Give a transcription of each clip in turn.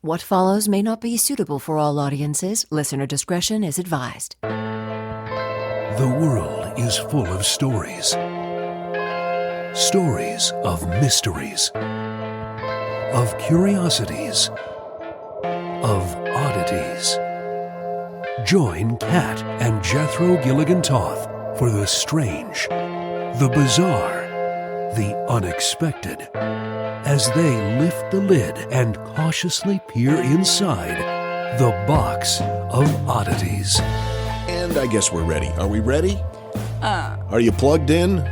What follows may not be suitable for all audiences. Listener discretion is advised. The world is full of stories. Stories of mysteries, of curiosities, of oddities. Join Kat and Jethro Gilligan-Toth for the strange, the bizarre, the unexpected, as they lift the lid and cautiously peer inside the Box of Oddities. And I guess we're ready. Are we ready? Are you plugged in?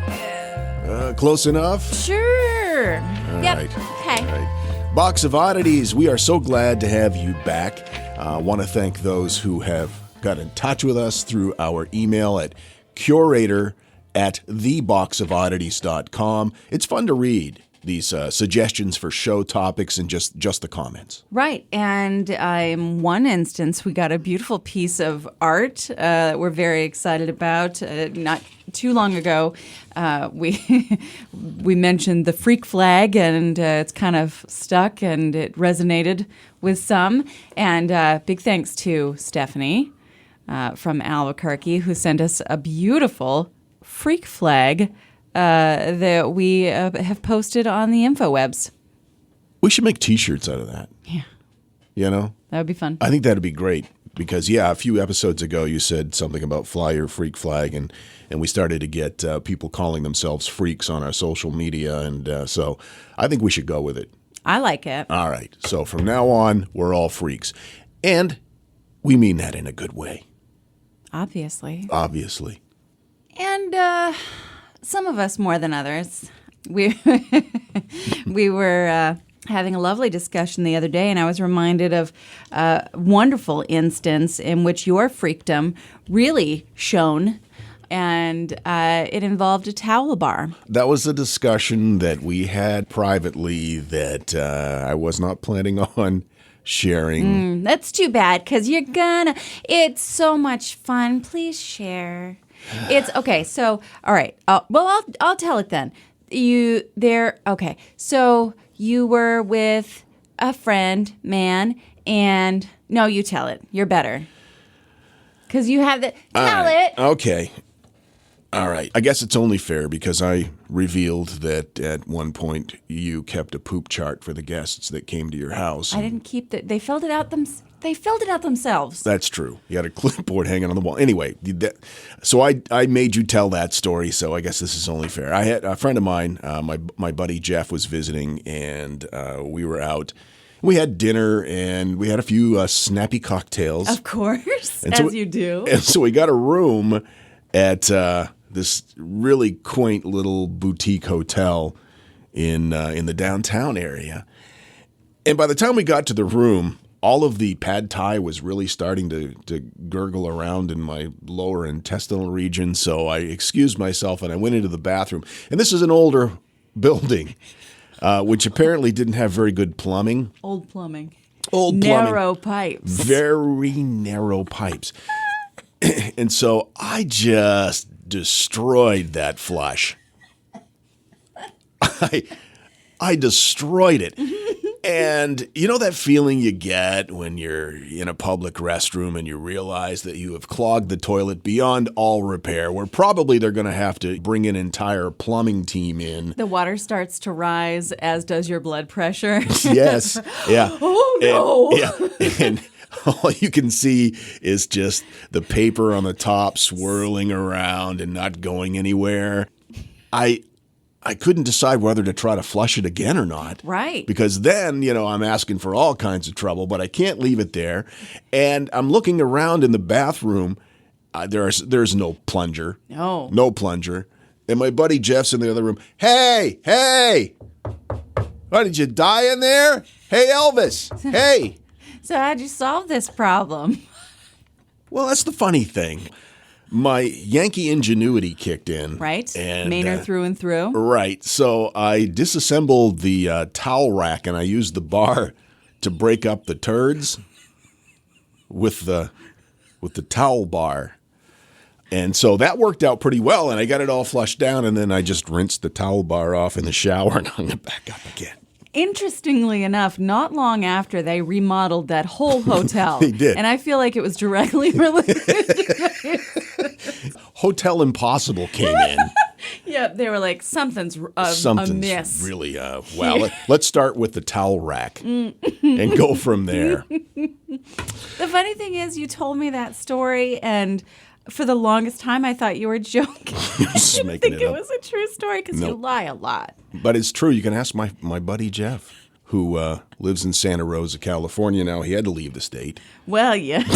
Close enough? Sure. All Yep. right. Okay. All right. Box of Oddities, we are so glad to have you back. I want to thank those who have got in touch with us through our email at curator@theboxofoddities.com. It's fun to read these suggestions for show topics and just the comments. Right. And in one instance, we got a beautiful piece of art that we're very excited about. Not too long ago, we mentioned the freak flag, and it's kind of stuck, and it resonated with some. And big thanks to Stephanie from Albuquerque, who sent us a beautiful freak flag that we have posted on the InfoWebs. We should make T-shirts out of that. Yeah. You know? That would be fun. I think that'd be great because, a few episodes ago you said something about fly your freak flag, and we started to get people calling themselves freaks on our social media, and so I think we should go with it. I like it. All right. So from now on, we're all freaks. And we mean that in a good way. Obviously. And Some of us more than others. We were having a lovely discussion the other day, and I was reminded of a wonderful instance in which your freakdom really shone, and it involved a towel bar. that was a discussion that we had privately that I was not planning on sharing. That's too bad, because it's so much fun. Please share. It's okay. So, all right. I'll tell it then. Okay. So you were with a friend, man, and no, you tell it. You're better. Because you have the, tell it. Okay. All right. I guess it's only fair because I revealed that at one point you kept a poop chart for the guests that came to your house. I didn't keep they filled it out themselves. That's true. You had a clipboard hanging on the wall. Anyway, so I made you tell that story, so I guess this is only fair. I had a friend of mine, my buddy Jeff, was visiting, and we were out. We had dinner, and we had a few snappy cocktails. Of course, And as you do. And so we got a room at this really quaint little boutique hotel in the downtown area. And by the time we got to the room, all of the pad thai was really starting to gurgle around in my lower intestinal region. So I excused myself and I went into the bathroom. And this is an older building, which apparently didn't have very good plumbing. Old plumbing. Narrow pipes. Very narrow pipes. And so I just destroyed that flush. I destroyed it. And you know that feeling you get when you're in a public restroom and you realize that you have clogged the toilet beyond all repair, where probably they're going to have to bring an entire plumbing team in. The water starts to rise, as does your blood pressure. Yes. Yeah. Oh, no. And all you can see is just the paper on the top swirling around and not going anywhere. I couldn't decide whether to try to flush it again or not. Right. Because then, I'm asking for all kinds of trouble, but I can't leave it there. And I'm looking around in the bathroom. There's no plunger. No. No plunger. And my buddy Jeff's in the other room. Hey! What, did you die in there? Hey, Elvis. Hey. So how'd you solve this problem? Well, that's the funny thing. My Yankee ingenuity kicked in. Right. And, Maynard through and through. Right. So I disassembled the towel rack and I used the bar to break up the turds with the towel bar. And so that worked out pretty well, and I got it all flushed down, and then I just rinsed the towel bar off in the shower and hung it back up again. Interestingly enough, not long after they remodeled that whole hotel. They did. And I feel like it was directly related. Hotel Impossible came in. Yeah, they were like, something's amiss. Really, let's start with the towel rack and go from there. The funny thing is, you told me that story, and for the longest time, I thought you were joking. Just I didn't making think it it up. was a true story because you Nope. lie a lot. But it's true. You can ask my buddy Jeff, who lives in Santa Rosa, California now. He had to leave the state. Well, yes.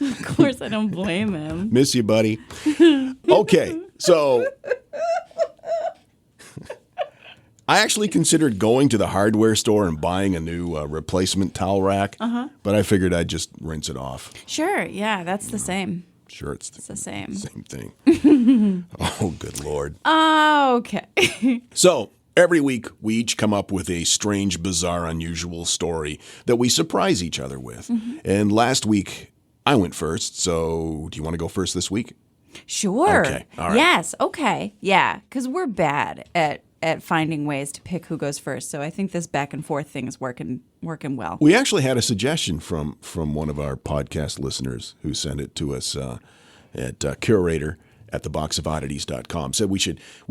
Of course, I don't blame him. Miss you, buddy. Okay, so I actually considered going to the hardware store and buying a new replacement towel rack, but I figured I'd just rinse it off. Sure, yeah, that's the same. Sure, it's It's the same. same thing. Oh, good Lord. Okay. So, every week, we each come up with a strange, bizarre, unusual story that we surprise each other with. And last week, I went first, so do you want to go first this week? Sure. Okay, all right. Yes, okay. Yeah, because we're bad at finding ways to pick who goes first. So I think this back and forth thing is working well. We actually had a suggestion from one of our podcast listeners who sent it to us at curator at theboxofoddities.com. Said we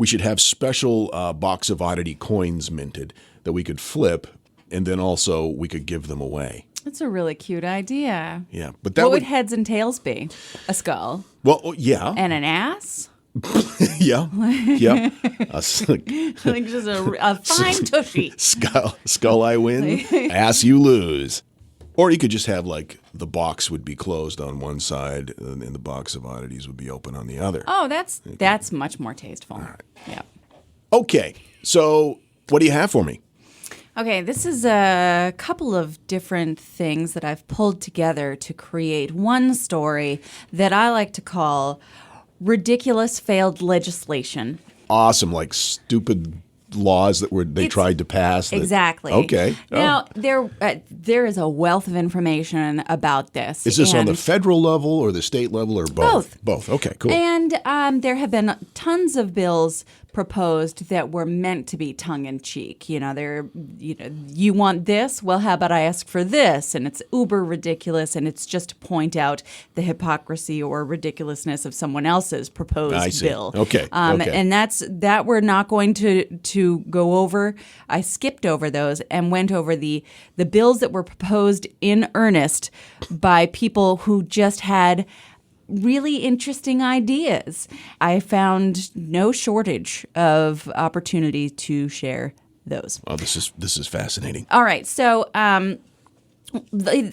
should have special Box of Oddity coins minted that we could flip, and then also we could give them away. That's a really cute idea. Yeah, but that What would would heads and tails be? A skull well, yeah, and an ass? yeah, yeah. Like just a fine tushy. Skull I win, ass you lose. Or you could just have like the box would be closed on one side and the Box of Oddities would be open on the other. Oh, that's much more tasteful. Yeah. Okay, so what do you have for me? Okay, this is a couple of different things that I've pulled together to create one story that I like to call Ridiculous Failed Legislation. Awesome, like stupid laws that they tried to pass. Exactly. Okay. Now, there is a wealth of information about this. Is this on the and- federal level or the state level or both? Both. Okay, cool. And there have been tons of bills proposed that were meant to be tongue-in-cheek. You want this? Well, how about I ask for this? And it's uber ridiculous, and it's just to point out the hypocrisy or ridiculousness of someone else's proposed I see. bill. Okay. And that we're not going to go over. I skipped over those and went over the bills that were proposed in earnest by people who just had really interesting ideas. I found no shortage of opportunity to share those. Oh, this is fascinating. All right, so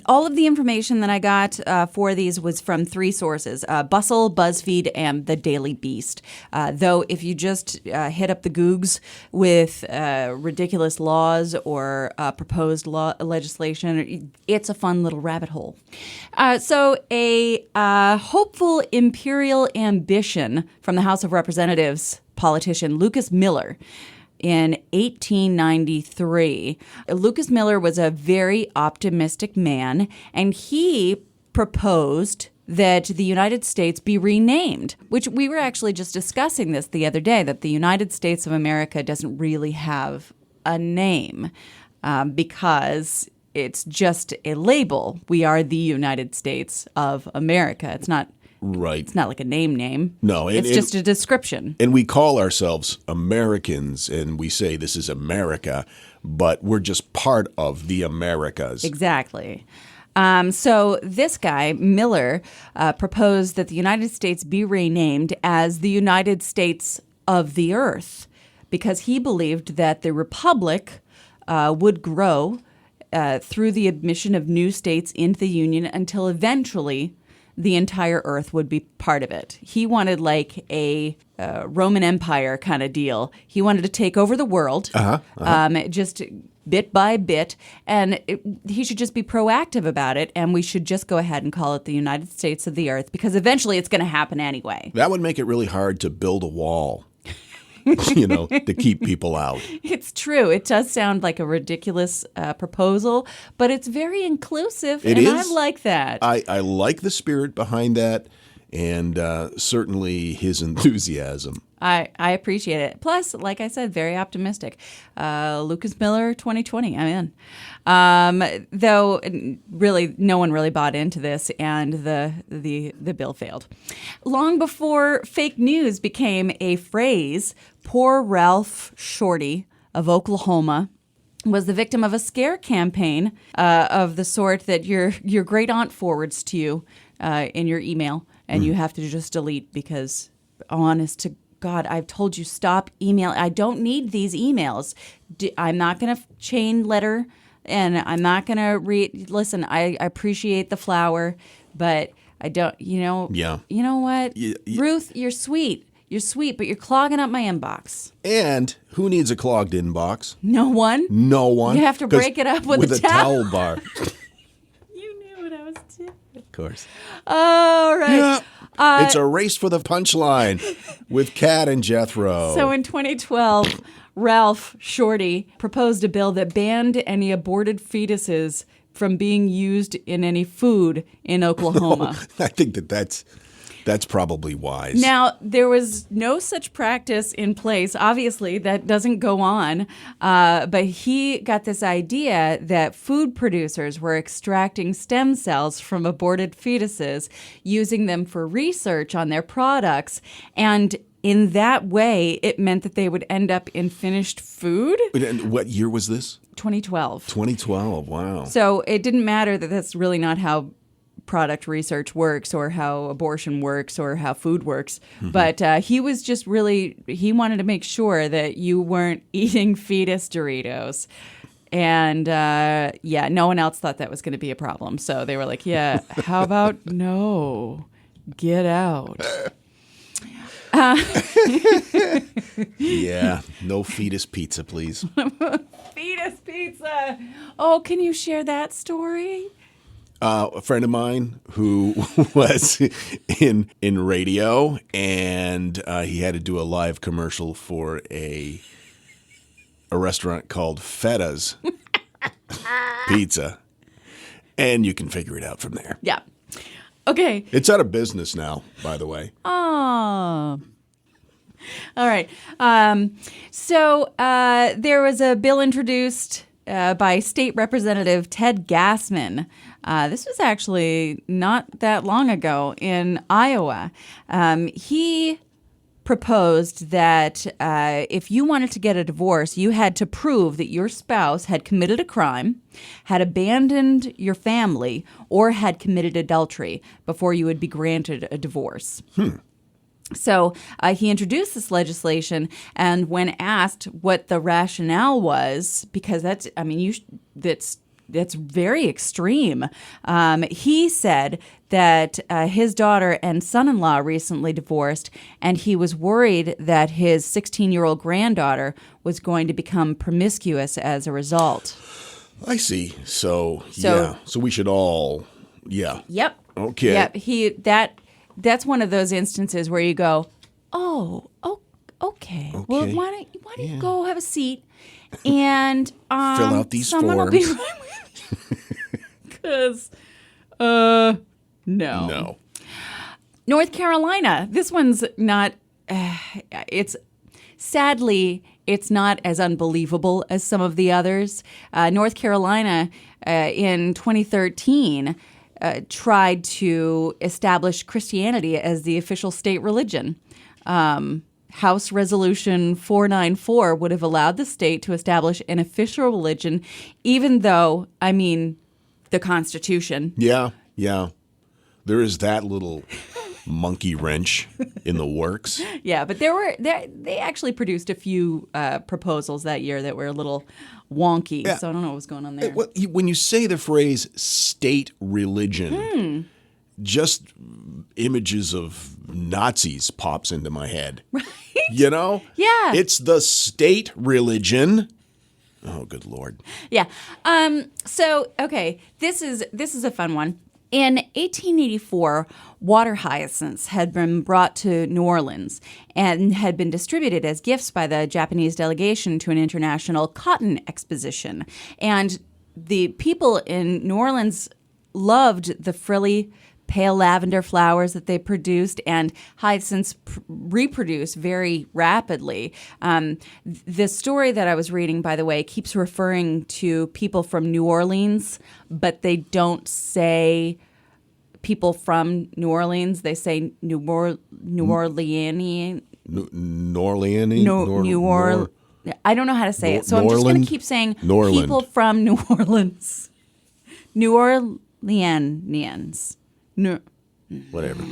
all of the information that I got for these was from three sources, Bustle, BuzzFeed, and The Daily Beast. Though if you just hit up the Googs with ridiculous laws or proposed legislation, it's a fun little rabbit hole. So a hopeful imperial ambition from the House of Representatives politician Lucas Miller in 1893. Lucas Miller was a very optimistic man, and he proposed that the United States be renamed, which we were actually just discussing this the other day, that the United States of America doesn't really have a name because it's just a label. We are the United States of America. It's not Right. It's not like a name. No. It's just a description. And we call ourselves Americans, and we say this is America, but we're just part of the Americas. Exactly. So this guy, Miller, proposed that the United States be renamed as the United States of the Earth because he believed that the republic would grow through the admission of new states into the Union until eventually the entire Earth would be part of it. He wanted like a Roman Empire kind of deal. He wanted to take over the world, just bit by bit, and he should just be proactive about it, and we should just go ahead and call it the United States of the Earth, because eventually it's going to happen anyway. That would make it really hard to build a wall, to keep people out. It's true. It does sound like a ridiculous proposal, but it's very inclusive, It and is. I like that. I like the spirit behind that, and certainly his enthusiasm. I appreciate it. Plus, like I said, very optimistic. Lucas Miller, 2020, I'm in. Though, really, no one really bought into this, and the bill failed. Long before fake news became a phrase, poor Ralph Shorty of Oklahoma was the victim of a scare campaign of the sort that your great aunt forwards to you in your email, and you have to just delete because, honest to God, I've told you stop email. I don't need these emails. I'm not going to chain letter, and I'm not going to read. Listen, I appreciate the flower, but I don't. Yeah. You know what, Ruth, you're sweet. You're sweet, but you're clogging up my inbox. And who needs a clogged inbox? No one. No one. You have to break it up with a towel bar. You knew what I was doing. Of course. All right. Yeah. It's a race for the punchline with Kat and Jethro. So in 2012, Ralph Shorty proposed a bill that banned any aborted fetuses from being used in any food in Oklahoma. I think that's probably wise. Now, there was no such practice in place. Obviously, that doesn't go on. But he got this idea that food producers were extracting stem cells from aborted fetuses, using them for research on their products. And in that way, it meant that they would end up in finished food. And what year was this? 2012. 2012, wow. So it didn't matter that that's really not how product research works or how abortion works or how food works. Mm-hmm. But he was just he wanted to make sure that you weren't eating fetus Doritos. And no one else thought that was going to be a problem. So they were like, yeah, how about no, get out. Yeah, no fetus pizza, please. Fetus pizza. Oh, can you share that story? A friend of mine who was in radio, and he had to do a live commercial for a restaurant called Fetta's Pizza, and you can figure it out from there. Yeah. Okay. It's out of business now, by the way. Oh. All right. So there was a bill introduced by State Representative Ted Gassman. This was actually not that long ago in Iowa. He proposed that if you wanted to get a divorce, you had to prove that your spouse had committed a crime, had abandoned your family, or had committed adultery before you would be granted a divorce. So he introduced this legislation, and when asked what the rationale was, because that's very extreme. He said that his daughter and son-in-law recently divorced, and he was worried that his 16-year-old granddaughter was going to become promiscuous as a result. I see. So we should all, yeah. Yep. Okay. Yep. That's one of those instances where you go, okay. Well, why don't you go have a seat and fill out these someone forms. Will be right with you. Because, no. North Carolina. This one's not. Sadly, it's not as unbelievable as some of the others. North Carolina in 2013 tried to establish Christianity as the official state religion. House Resolution 494 would have allowed the state to establish an official religion, even though, the Constitution. Yeah. There is that little monkey wrench in the works. Yeah, but they actually produced a few proposals that year that were a little wonky, so I don't know what was going on there. When you say the phrase state religion, just images of Nazis pops into my head. Right? You know? Yeah. It's the state religion. Oh, good Lord. Yeah. This is a fun one. In 1884, water hyacinths had been brought to New Orleans and had been distributed as gifts by the Japanese delegation to an international cotton exposition. And the people in New Orleans loved the frilly, pale lavender flowers that they produced, and hyacinths reproduce very rapidly. The story that I was reading, by the way, keeps referring to people from New Orleans, but they don't say people from New Orleans. They say New Orleanian. New Orleans? I don't know how to say it, so I'm just going to keep saying Norland. people from New Orleans. New Orleanians. Whatever.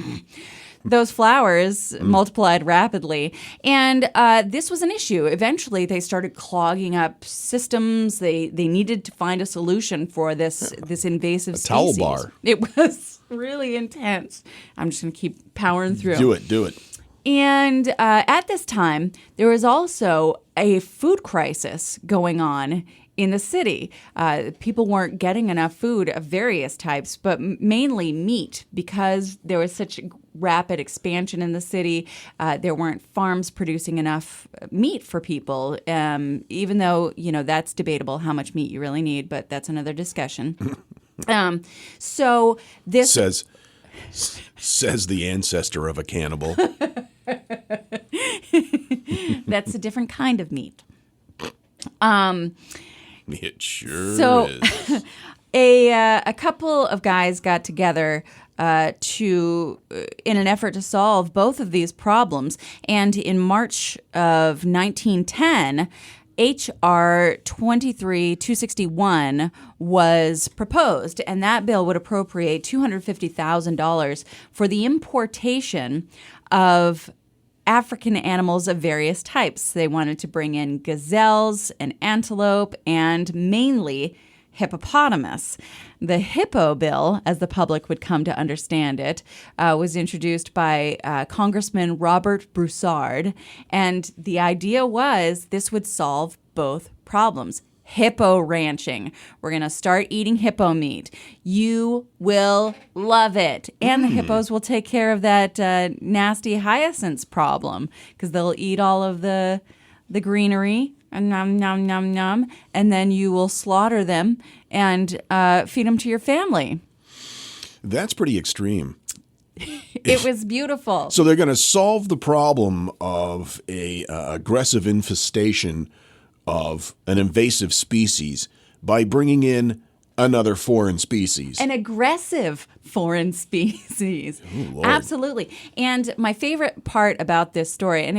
Those flowers multiplied rapidly, and this was an issue. Eventually, they started clogging up systems. They needed to find a solution for this invasive towel species. bar. It was really intense. I'm just going to keep powering through. Do it. And at this time, there was also a food crisis going on in the city. People weren't getting enough food of various types, but mainly meat, because there was such rapid expansion in the city. There weren't farms producing enough meat for people, even though, that's debatable how much meat you really need, but that's another discussion. So this says the ancestor of a cannibal. That's a different kind of meat. It sure is. A couple of guys got together in an effort to solve both of these problems, and in March of 1910, H.R. 23-261 was proposed, and that bill would appropriate $250,000 for the importation of African animals of various types. They wanted to bring in gazelles and antelope and mainly hippopotamus. The Hippo Bill, as the public would come to understand it, was introduced by Congressman Robert Broussard, and the idea was this would solve both problems. Hippo ranching. We're going to start eating hippo meat. You will love it. And the hippos will take care of that nasty hyacinths problem, because they'll eat all of the greenery, and nom, nom, nom, nom, and then you will slaughter them and feed them to your family. That's pretty extreme. It was beautiful. So they're going to solve the problem of a aggressive infestation of an invasive species by bringing in another foreign species. An aggressive foreign species. Oh, Lord. Absolutely. And my favorite part about this story, and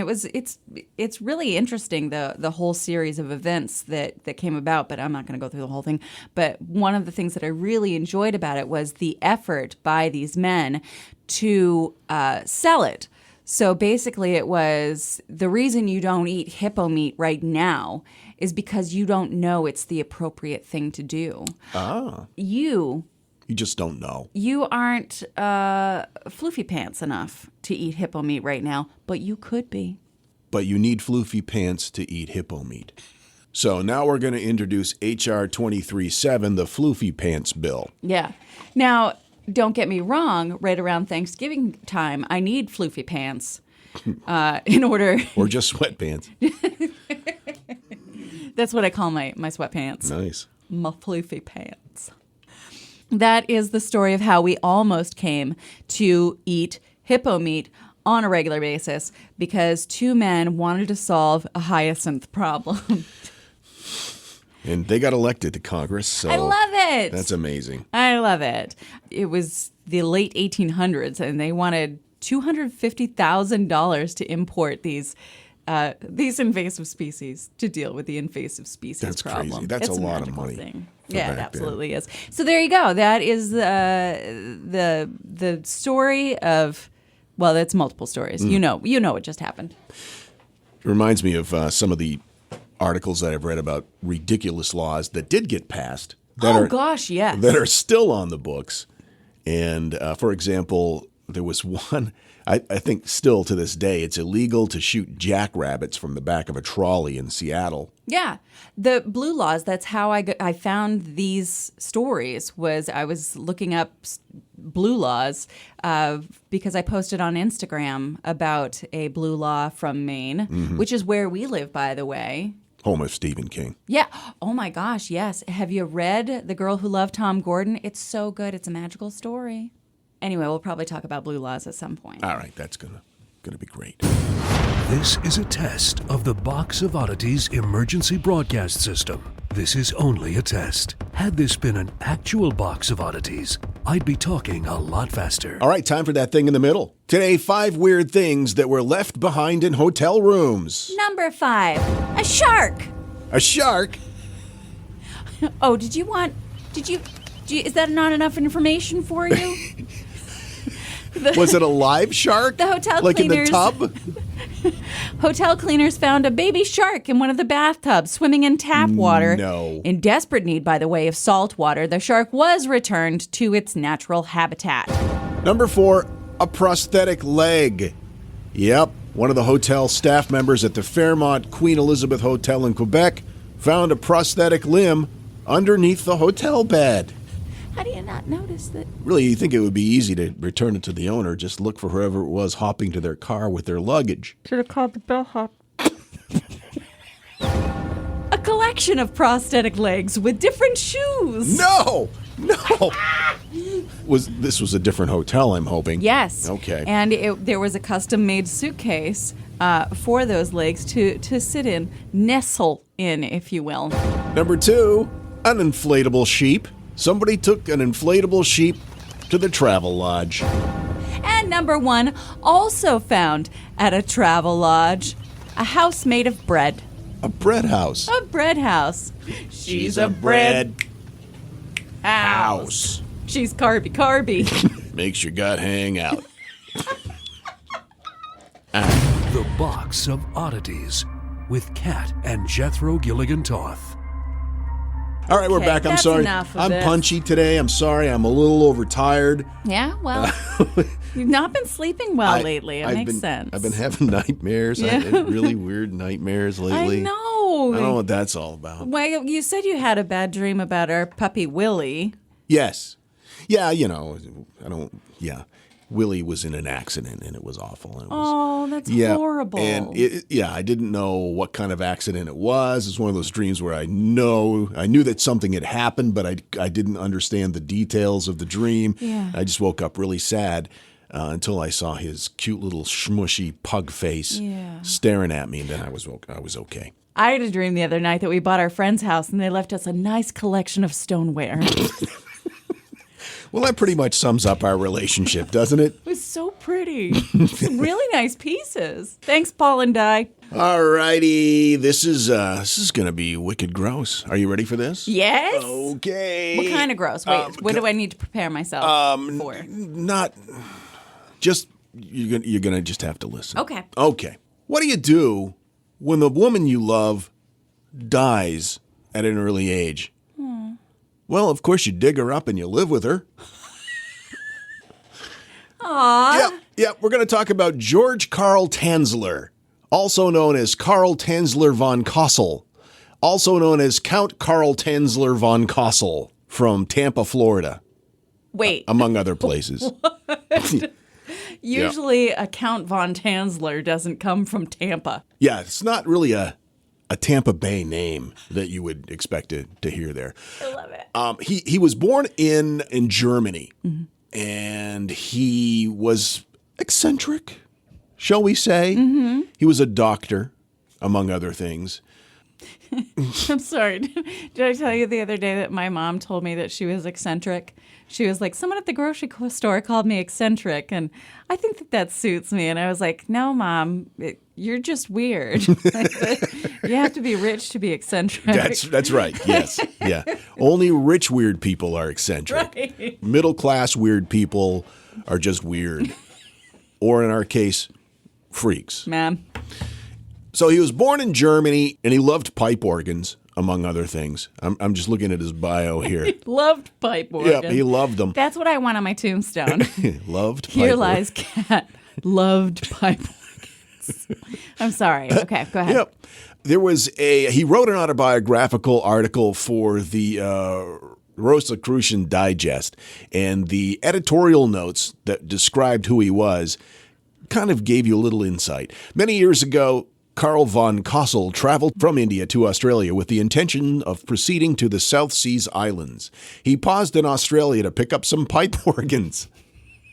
it's really interesting, the whole series of events that came about, but I'm not going to go through the whole thing. But one of the things that I really enjoyed about it was the effort by these men to sell it. So basically it was, the reason you don't eat hippo meat right now is because you don't know it's the appropriate thing to do. Ah. You just don't know. You aren't floofy pants enough to eat hippo meat right now, but you could be. But you need floofy pants to eat hippo meat. So now we're going to introduce H.R. 23-7, the Floofy Pants Bill. Yeah. Now, don't get me wrong, right around Thanksgiving time, I need floofy pants in order... Or just sweatpants. That's what I call my sweatpants. Nice. My floofy pants. That is the story of how we almost came to eat hippo meat on a regular basis because two men wanted to solve a hyacinth problem. And they got elected to Congress, so I love it. That's amazing. I love it. It was the late 1800s, and they wanted $250,000 to import these invasive species to deal with the invasive species problem. That's crazy. That's it's a lot of magical money. Thing. for Yeah, it back absolutely is. So there you go. That is the story of, well, that's multiple stories. You know what just happened. It reminds me of some of the articles that I've read about ridiculous laws that did get passed. Gosh, yes. That are still on the books. And for example, there was one, I think still to this day, it's illegal to shoot jackrabbits from the back of a trolley in Seattle. Yeah. The blue laws, that's how I found these stories, was I was looking up blue laws because I posted on Instagram about a blue law from Maine, which is where we live, by the way. Home of Stephen King. Yeah. Oh, my gosh, yes. Have you read The Girl Who Loved Tom Gordon? It's so good. It's a magical story. Anyway, we'll probably talk about blue laws at some point. All right, that's gonna be great. This is a test of the Box of Oddities emergency broadcast system. This is only a test. Had this been an actual Box of Oddities, I'd be talking a lot faster. All right, time for that thing in the middle. Today, 5 weird things that were left behind in hotel rooms. Number 5, a shark. A shark? Oh, is that not enough information for you? Was it a live shark? The hotel like cleaners. Like in the tub? Hotel cleaners found a baby shark in one of the bathtubs swimming in tap water. No. In desperate need, by the way, of salt water, the shark was returned to its natural habitat. Number 4, a prosthetic leg. Yep, one of the hotel staff members at the Fairmont Queen Elizabeth Hotel in Quebec found a prosthetic limb underneath the hotel bed. How do you not notice that? Really, you think it would be easy to return it to the owner, just look for whoever it was hopping to their car with their luggage. Should have called the bellhop. A collection of prosthetic legs with different shoes. No! This was a different hotel, I'm hoping. Yes. Okay. And there was a custom-made suitcase for those legs to sit in, nestle in, if you will. Number 2, an inflatable sheep. Somebody took an inflatable sheep to the Travelodge. And number 1, also found at a Travelodge, a house made of bread. A bread house. A bread house. She's a bread house. She's carby. Makes your gut hang out. The Box of Oddities with Kat and Jethro Gilligan Toth. All right, we're Okay, back. I'm that's sorry. enough of I'm this. punchy today. I'm sorry. I'm a little overtired. Yeah, well, you've not been sleeping well lately. It makes sense. I've been having nightmares. Yeah. I had really weird nightmares lately. I know. I don't know what that's all about. Well, you said you had a bad dream about our puppy Willie. Yes. Yeah, Willie was in an accident, and it was awful. And it was, Oh, that's horrible. And I didn't know what kind of accident it was. It's one of those dreams where I knew that something had happened, but I didn't understand the details of the dream. Yeah. I just woke up really sad until I saw his cute little smushy pug face staring at me, and then I was okay. I had a dream the other night that we bought our friend's house, and they left us a nice collection of stoneware. Well, that pretty much sums up our relationship, doesn't it? It was so pretty. Some really nice pieces. Thanks, Paul and Di. All righty, this is going to be wicked gross. Are you ready for this? Yes? Okay. What kind of gross? Wait, what do I need to prepare myself for? Not just you're gonna just have to listen. Okay. Okay. What do you do when the woman you love dies at an early age? Well, of course, you dig her up and you live with her. Aww. Yep. We're going to talk about George Karl Tanzler, also known as Karl Tanzler von Cosel, also known as Count Karl Tanzler von Cosel from Tampa, Florida. Wait. Among other places. Usually a Count von Tanzler doesn't come from Tampa. Yeah, it's not really a Tampa Bay name that you would expect to hear there. I love it. He was born in Germany, and he was eccentric, shall we say. Mm-hmm. He was a doctor, among other things. I'm sorry. Did I tell you the other day that my mom told me that she was eccentric? She was like, someone at the grocery store called me eccentric, and I think that suits me. And I was like, no, Mom, you're just weird. You have to be rich to be eccentric. That's right. Yes. Yeah. Only rich weird people are eccentric. Right. Middle class weird people are just weird. Or in our case, freaks. Ma'am. So he was born in Germany, and he loved pipe organs, among other things. I'm just looking at his bio here. He loved pipe organs. Yeah, he loved them. That's what I want on my tombstone. Loved pipe Here organs. lies Cat. Loved pipe organs. I'm sorry. Okay, go ahead. Yep. He wrote an autobiographical article for the Rosicrucian Digest, and the editorial notes that described who he was kind of gave you a little insight. Many years ago, Karl von Cosel traveled from India to Australia with the intention of proceeding to the South Seas Islands. He paused in Australia to pick up some pipe organs.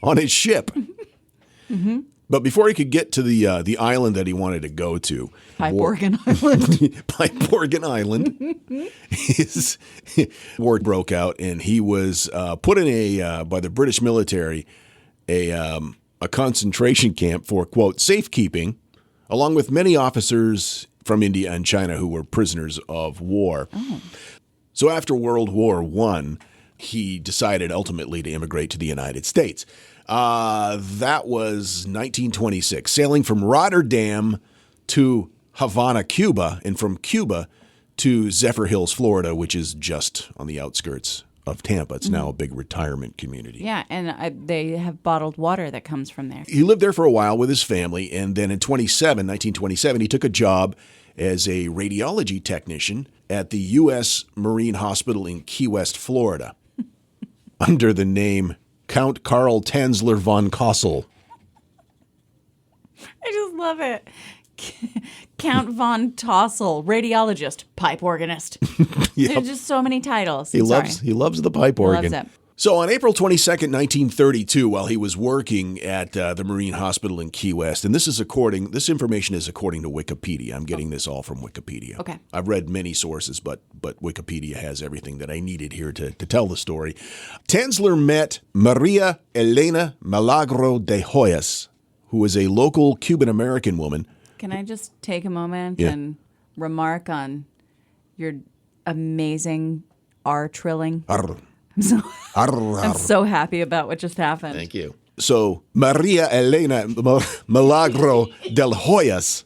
on his ship. But before he could get to the island that he wanted to go to, Pipe Organ Island. Pipe Organ Island, his war broke out, and he was put in by the British military a concentration camp for, quote, safekeeping, along with many officers from India and China who were prisoners of war. Oh. So after World War I, he decided ultimately to immigrate to the United States. That was 1926, sailing from Rotterdam to Havana, Cuba, and from Cuba to Zephyr Hills, Florida, which is just on the outskirts of Tampa. It's now a big retirement community. Yeah, and they have bottled water that comes from there. He lived there for a while with his family, and then in 1927, he took a job as a radiology technician at the U.S. Marine Hospital in Key West, Florida, under the name Count Karl Tanzler von Cosel. I just love it. Count von Tossel, radiologist, pipe organist. Yep. There's just so many titles. He loves the pipe organ. Loves it. So on April 22nd, 1932, while he was working at the Marine Hospital in Key West, and this information is according to Wikipedia. I'm getting this all from Wikipedia. Okay. I've read many sources, but Wikipedia has everything that I needed here to tell the story. Tanzler met Maria Elena Milagro de Hoyos, who was a local Cuban-American woman. Can I just take a moment Yeah. and remark on your amazing R trilling? Arr. I'm so happy about what just happened. Thank you. So Maria Elena Milagro del Hoyos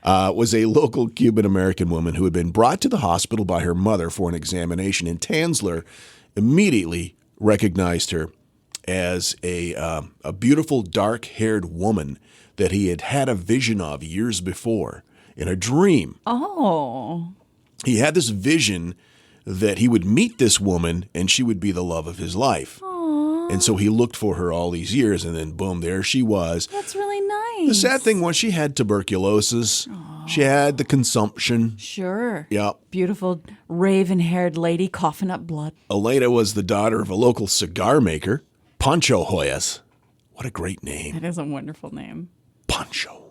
was a local Cuban-American woman who had been brought to the hospital by her mother for an examination, and Tanzler immediately recognized her as a beautiful dark-haired woman that he had had a vision of years before in a dream. Oh. He had this vision that he would meet this woman and she would be the love of his life. Aww. And so he looked for her all these years, and then boom, there she was. That's really nice. The sad thing was she had tuberculosis. Aww. She had the consumption. Sure. Yeah. Beautiful raven-haired lady coughing up blood. Elena was the daughter of a local cigar maker, Pancho Hoyos. What a great name. That is a wonderful name. Pancho.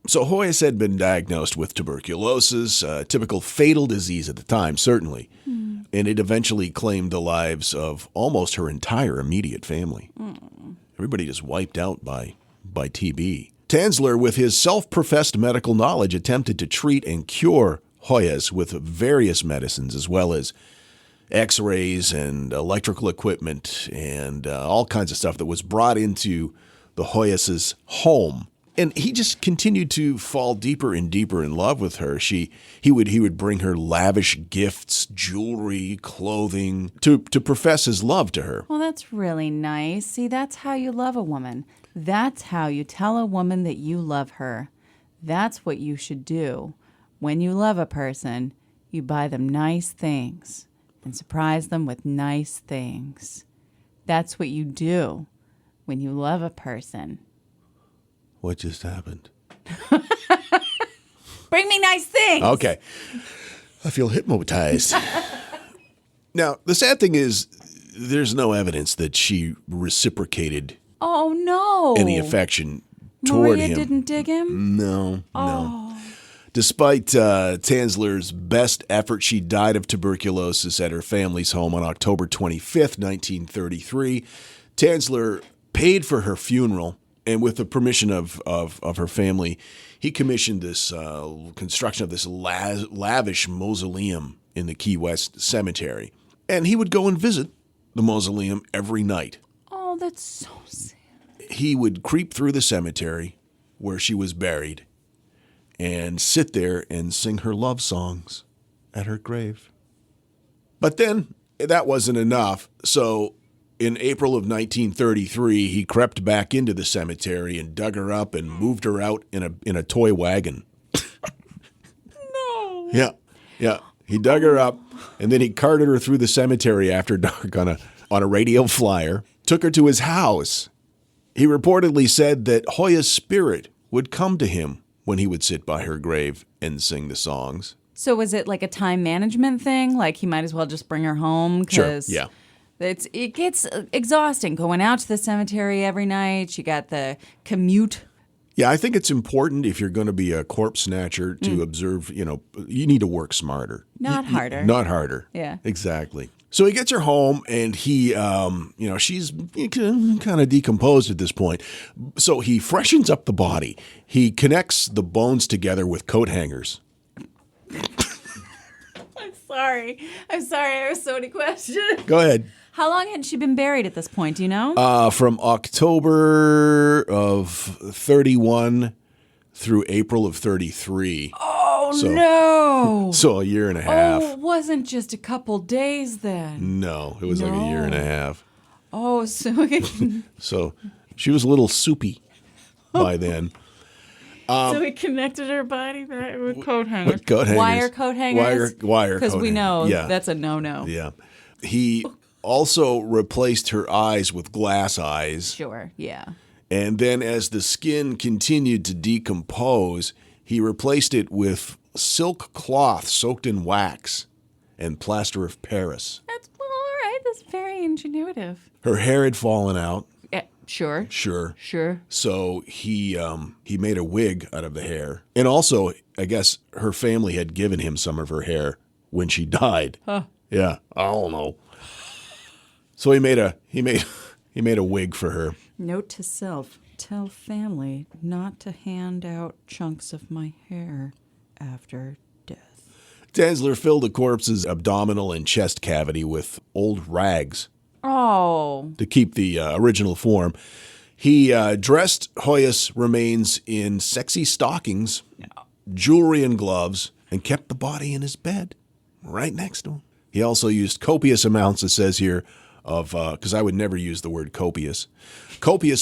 So Hoyos had been diagnosed with tuberculosis, a typical fatal disease at the time, certainly. And it eventually claimed the lives of almost her entire immediate family. Everybody just wiped out by TB. Tanzler, with his self-professed medical knowledge, attempted to treat and cure Hoyos with various medicines, as well as x-rays and electrical equipment and all kinds of stuff that was brought into the Hoyos' home. And he just continued to fall deeper and deeper in love with her. He would bring her lavish gifts, jewelry, clothing, to profess his love to her. Well, that's really nice. See, that's how you love a woman. That's how you tell a woman that you love her. That's what you should do. When you love a person, you buy them nice things and surprise them with nice things. That's what you do when you love a person. What just happened? Bring me nice things. Okay. I feel hypnotized. Now, the sad thing is, there's no evidence that she reciprocated Oh, no. any affection toward Maria him. didn't dig him? No. Despite Tanzler's best effort, she died of tuberculosis at her family's home on October 25th, 1933. Tanzler paid for her funeral, and with the permission of her family, he commissioned this construction of this lavish mausoleum in the Key West Cemetery. And he would go and visit the mausoleum every night. Oh, that's so sad. He would creep through the cemetery where she was buried and sit there and sing her love songs at her grave. But then that wasn't enough, so in April of 1933, he crept back into the cemetery and dug her up and moved her out in a toy wagon. No. Yeah. He dug her up, and then he carted her through the cemetery after dark on a radio flyer, took her to his house. He reportedly said that Hoya's spirit would come to him when he would sit by her grave and sing the songs. So was it like a time management thing? Like he might as well just bring her home? Sure, yeah. It gets exhausting going out to the cemetery every night. You got the commute. Yeah, I think it's important if you're going to be a corpse snatcher to observe, you need to work smarter. Not harder. Not harder. Yeah. Exactly. So he gets her home and he, she's kind of decomposed at this point. So he freshens up the body. He connects the bones together with coat hangers. I'm sorry. I have so many questions. Go ahead. How long had she been buried at this point? Do you know? From October of 31 through April of 33. Oh, no. So a year and a half. Oh, it wasn't just a couple days then. No, it was like a year and a half. Oh, so So she was a little soupy by then. so he connected her body back with coat hangers. With coat hangers. Wire coat hangers? Wire Because coat we know hangers. Yeah. that's a no-no. Yeah. He also replaced her eyes with glass eyes. Sure, yeah. And then as the skin continued to decompose, he replaced it with silk cloth soaked in wax and plaster of Paris. That's, well, all right. That's very ingenuitive. Her hair had fallen out. Yeah, sure. Sure. So he made a wig out of the hair. And also, I guess her family had given him some of her hair when she died. Huh. Yeah, I don't know. So he made a wig for her. Note to self, tell family not to hand out chunks of my hair after death. Tanzler filled the corpse's abdominal and chest cavity with old rags Oh. to keep the original form. He dressed Hoyas' remains in sexy stockings, jewelry and gloves, and kept the body in his bed right next to him. He also used copious amounts, it says here, of, because I would never use the word copious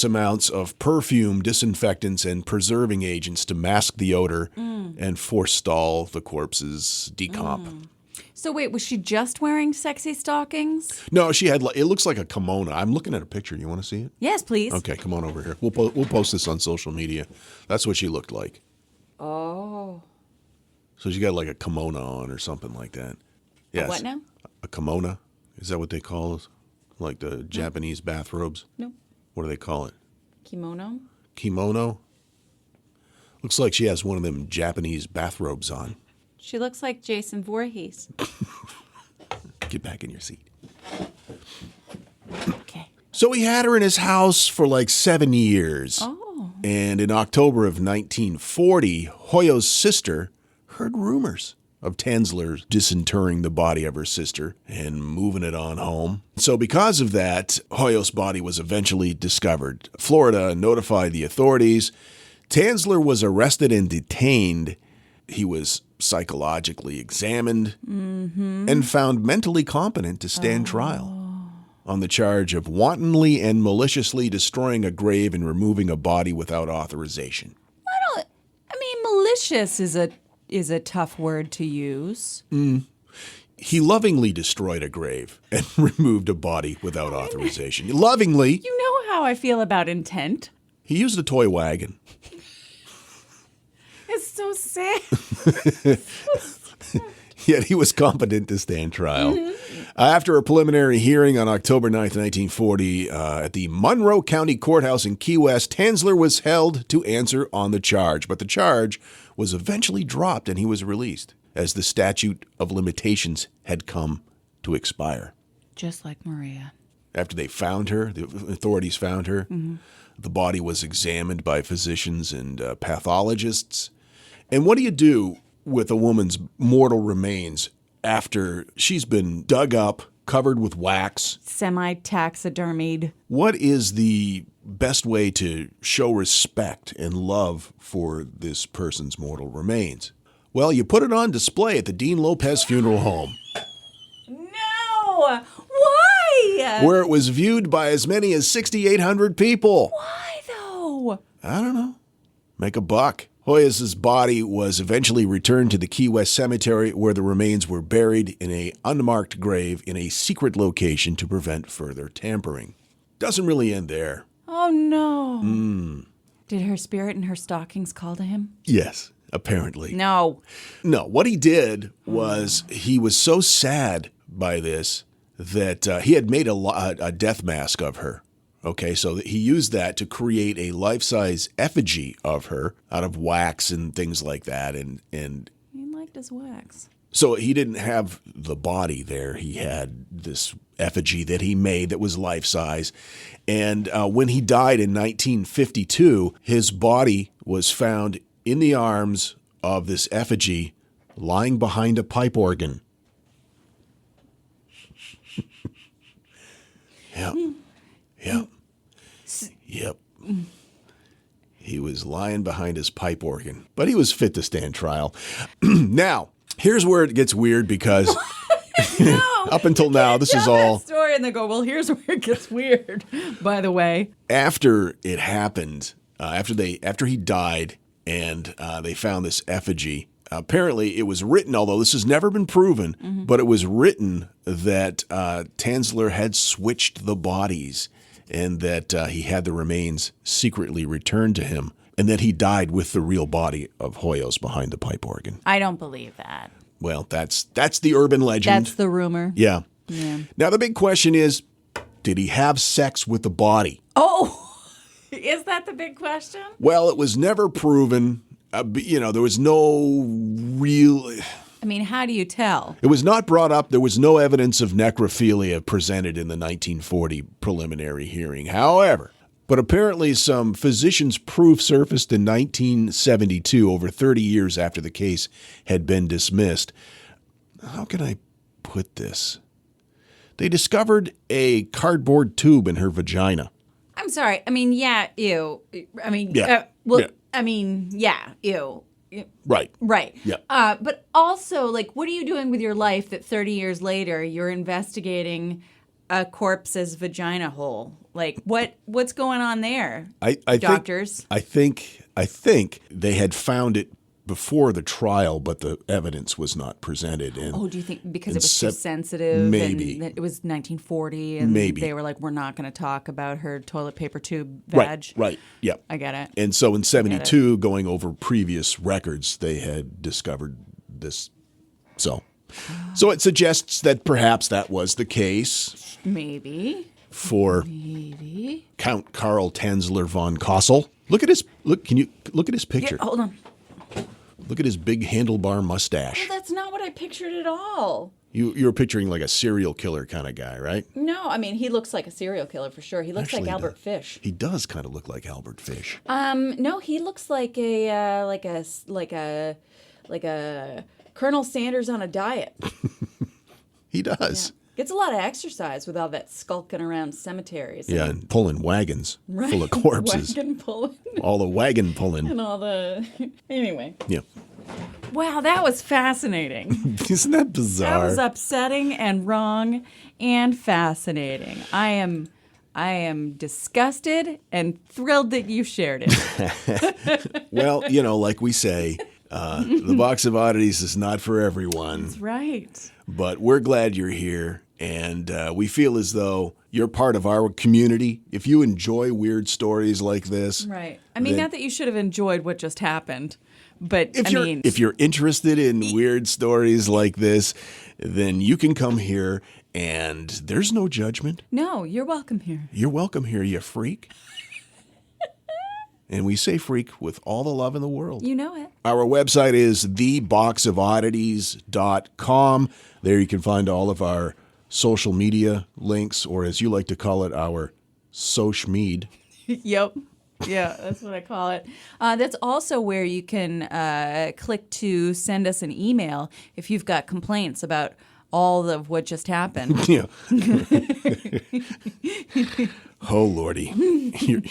amounts of perfume, disinfectants, and preserving agents to mask the odor and forestall the corpse's decomp. So wait, was she just wearing sexy stockings? No, she had, it looks like a kimono. I'm looking at a picture. You want to see it? Yes, please. Okay, come on over here. We'll post this on social media. That's what she looked like. Oh. So she got like a kimono on or something like that. Yes. What now? A kimono? Is that what they call it? Like the Japanese bathrobes? No. What do they call it? Kimono? Kimono? Looks like she has one of them Japanese bathrobes on. She looks like Jason Voorhees. Get back in your seat. Okay. So he had her in his house for like 7 years. Oh. And in October of 1940, Hoyo's sister heard rumors of Tanzler disinterring the body of her sister and moving it on home. So because of that, Hoyo's body was eventually discovered. Florida notified the authorities. Tanzler was arrested and detained. He was psychologically examined and found mentally competent to stand trial on the charge of wantonly and maliciously destroying a grave and removing a body without authorization. Malicious is a tough word to use. He lovingly destroyed a grave and removed a body without authorization. Lovingly. You know how I feel about intent. He used a toy wagon. It's so sad. Yet he was competent to stand trial. After a preliminary hearing on October 9th, 1940, at the Monroe County Courthouse in Key West, Tanzler was held to answer on the charge. But the charge was eventually dropped and he was released as the statute of limitations had come to expire. Just like Maria. After they found her, the authorities found her, the body was examined by physicians and pathologists. And what do you do with a woman's mortal remains after she's been dug up, covered with wax? Semi-taxidermied. What is the best way to show respect and love for this person's mortal remains? Well, you put it on display at the Dean Lopez Funeral Home. No! Why? Where it was viewed by as many as 6,800 people. Why, though? I don't know. Make a buck. Hoyas' body was eventually returned to the Key West Cemetery, where the remains were buried in an unmarked grave in a secret location to prevent further tampering. Doesn't really end there. Oh, no. Did her spirit and her stockings call to him? Yes, apparently. No. No, what he did was he was so sad by this that he had made a death mask of her. Okay, so he used that to create a life-size effigy of her out of wax and things like that. And He liked his wax. so he didn't have the body there. He had this effigy that he made that was life-size. And when he died in 1952, his body was found in the arms of this effigy lying behind a pipe organ. Yep. Yep. Yep. He was lying behind his pipe organ, but he was fit to stand trial. Now, here's where it gets weird because up until now, this is all that story, and they go, "Well, here's where it gets weird." By the way, after it happened. After he died, and they found this effigy. Apparently, it was written, although this has never been proven, but it was written that Tanzler had switched the bodies and that he had the remains secretly returned to him and that he died with the real body of Hoyos behind the pipe organ. I don't believe that. Well, that's the urban legend. That's the rumor. Yeah. Yeah. Now, the big question is, did he have sex with the body? Oh, is that the big question? Well, it was never proven. There was no real... I mean, how do you tell? It was not brought up. There was no evidence of necrophilia presented in the 1940 preliminary hearing. However, but apparently some physician's proof surfaced in 1972, over 30 years after the case had been dismissed. How can I put this? They discovered a cardboard tube in her vagina. I'm sorry. I mean, yeah, ew. I mean, Yeah. Yeah. I mean, yeah, ew. Right. Right. Yeah. But also, like, what are you doing with your life that 30 years later you're investigating a corpse's vagina hole? Like, what's going on there? I Doctors? I think they had found it before the trial, but the evidence was not presented. And Oh, do you think because it and was too sensitive? maybe. And that it was 1940 and Maybe. they were like, we're not going to talk about her toilet paper tube vag? Right. Yeah. I get it. And so in 72, going over previous records, they had discovered this. So it suggests that perhaps that was the case Maybe. for Count Karl Tanzler von Cosel. Can you look at his picture? Yeah, hold on. Look at his big handlebar mustache. That's not what I pictured at all. You're picturing like a serial killer kind of guy, right? No, I mean, he looks like a serial killer for sure. He looks Actually, like Albert Fish. He does kind of look like Albert Fish. No, he looks like a Colonel Sanders on a diet. He does. Gets a lot of exercise with all that skulking around cemeteries. Yeah, and pulling wagons full of corpses. Wagon pulling All the wagon pulling. and all the... Anyway. Yeah. Wow, that was fascinating. Isn't that bizarre? That was upsetting and wrong and fascinating. I am disgusted and thrilled that you shared it. Well, like we say, the Box of Oddities is not for everyone. That's right. But we're glad you're here, and we feel as though you're part of our community. If you enjoy weird stories like this, Right. I mean, not that you should have enjoyed what just happened, but if you're interested in weird stories like this, then you can come here, and there's no judgment. No, you're welcome here. You're welcome here, you freak. And we say freak with all the love in the world. You know it. Our website is theboxofoddities.com. There you can find all of our social media links, or as you like to call it, our social mead. Yep. Yeah, that's what I call it. That's also where you can click to send us an email if you've got complaints about all of what just happened. Yeah. Oh, Lordy.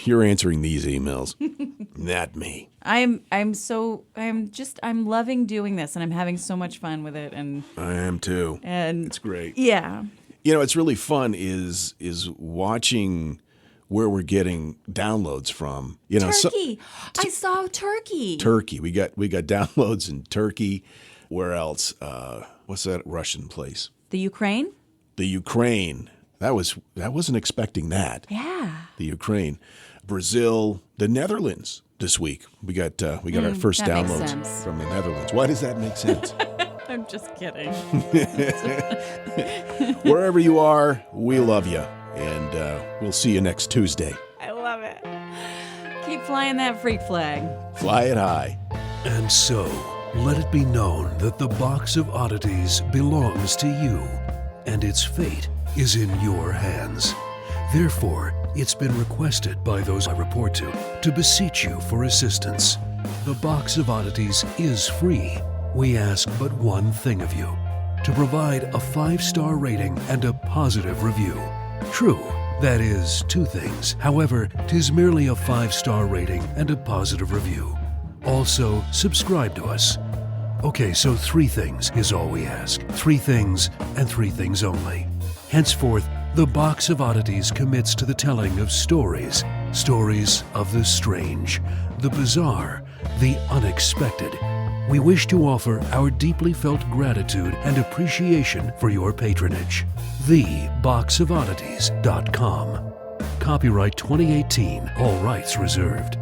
You're answering these emails, not me. I'm loving doing this, and I'm having so much fun with it. And I am too. And It's great. yeah. It's really fun is watching where we're getting downloads from. Turkey. I saw Turkey. Turkey. We got downloads in Turkey. Where else? What's that Russian place? The Ukraine? The Ukraine. I wasn't expecting that. Yeah. The Ukraine, Brazil, the Netherlands this week. We got our first that makes downloads sense. from the Netherlands. Why does that make sense? I'm just kidding. Wherever you are, we love you. And we'll see you next Tuesday. I love it. Keep flying that freak flag. Fly it high. And so, let it be known that the Box of Oddities belongs to you, and its fate is in your hands. Therefore, it's been requested by those I report to beseech you for assistance. The Box of Oddities is free. We ask but one thing of you, to provide a 5-star rating and a positive review. True, that is 2 things. However, 'tis merely a 5-star rating and a positive review. Also, subscribe to us. Okay, so 3 things is all we ask. 3 things and 3 things only. Henceforth, the Box of Oddities commits to the telling of stories. Stories of the strange, the bizarre, the unexpected. We wish to offer our deeply felt gratitude and appreciation for your patronage. TheBoxOfOddities.com. Copyright 2018, all rights reserved.